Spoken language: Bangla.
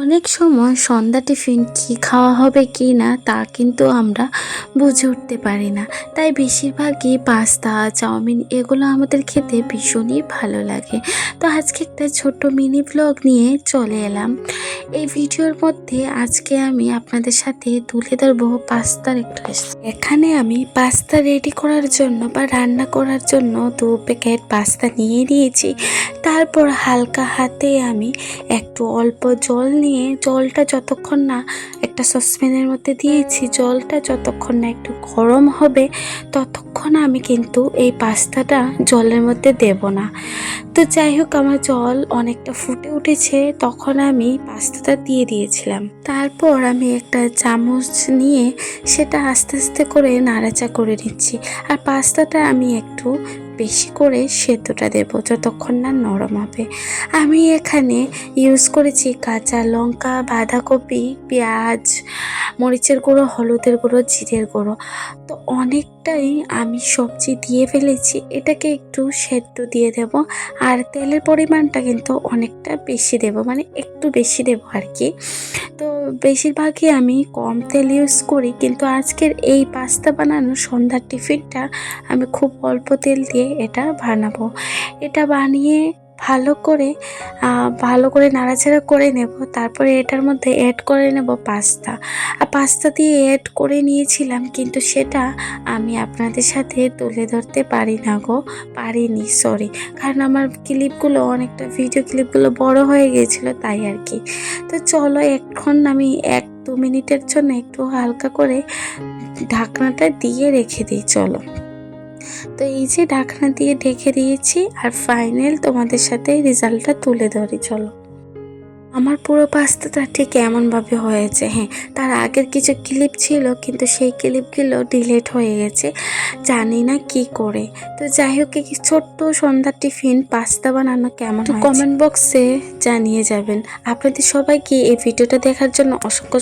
অনেক সময় সন্ধ্যা টিফিন কি খাওয়া হবে কি না তা কিন্তু আমরা বুঝে উঠতে পারি না। তাই বেশিরভাগই পাস্তা, চাউমিন এগুলো আমাদের খেতে ভীষণই ভালো লাগে। তো আজকে একটা ছোট্ট মিনি ব্লগ নিয়ে চলে এলাম। এই ভিডিওর মধ্যে আজকে আমি আপনাদের সাথে তুলে ধরবো পাস্তার একটা রেসিপি। এখানে আমি পাস্তা রেডি করার জন্য বা রান্না করার জন্য 2 প্যাকেট পাস্তা নিয়ে নিয়েছি। তারপর হালকা হাতে আমি একটু অল্প জল নিয়ে জলটা যতক্ষণ না একটা সসপ্যানের মধ্যে দিয়েছি, জলটা যতক্ষণ না একটু গরম হবে ততক্ষণ আমি কিন্তু এই পাস্তাটা জলের মধ্যে দেব না। তো যাই হোক, আমার জল অনেকটা ফুটে উঠেছে, তখন আমি পাস্তাটা দিয়ে দিয়েছিলাম। তারপর আমি একটা চামচ নিয়ে সেটা আস্তে আস্তে করে নাড়াচা করে নিচ্ছি। আর পাস্তাটা আমি একটু বেশি করে সেদ্ধটা দেব যতক্ষণ না নরম হবে। আমি এখানে ইউজ করেছি কাঁচা লঙ্কা, বাঁধাকপি, পেঁয়াজ, মরিচের গুঁড়ো, হলুদের গুঁড়ো, জিরের গুঁড়ো। তো অনেকটাই আমি সবজি দিয়ে ফেলেছি, এটাকে একটু সেদ্ধ দিয়ে দেব। আর তেলের পরিমাণটা কিন্তু অনেকটা বেশি দেব, মানে একটু বেশি দেব আর কি। তো বেশিরভাগই আমি কম তেল ইউজ করি, কিন্তু আজকের এই পাস্তা বানানোর সন্ধ্যার টিফিনটা আমি খুব অল্প তেল দিয়ে এটা বানাবো। এটা বানিয়ে ভালো করে নাড়াচাড়া করে নেব। তারপরে এটার মধ্যে অ্যাড করে নেব পাস্তা। আর পাস্তা দিয়ে অ্যাড করে নিয়েছিলাম, কিন্তু সেটা আমি আপনাদের সাথে তুলে ধরতে পারিনি, সরি। কারণ আমার ক্লিপগুলো অনেকটা, ভিডিও ক্লিপগুলো বড় হয়ে গিয়েছিলো, তাই আর কি। তো চলো, এখন আমি 1-2 মিনিটের জন্য একটু হালকা করে ঢাকনাটা দিয়ে রেখে দিই। চলো, তো এই যে ঢাকনা দিয়ে ঢেকে দিয়েছি, আর ফাইনাল তোমাদের সাথে রেজাল্টটা তুলে ধরি। চলো, আমার পুরো পাস্তাটা ঠিক এমনভাবে হয়েছে। হ্যাঁ, তার আগের কিছু ক্লিপ ছিল, কিন্তু সেই ক্লিপগুলো ডিলিট হয়ে গেছে, জানি না কি করে। তো যাই হোক, এই ছোট্ট সন্ধ্যার টিফিন পাস্তা বানানো কেমন হয়েছে কমেন্ট বক্সে জানিয়ে যাবেন। আপনাদের সবাইকে এই ভিডিওটা দেখার জন্য অসংখ্য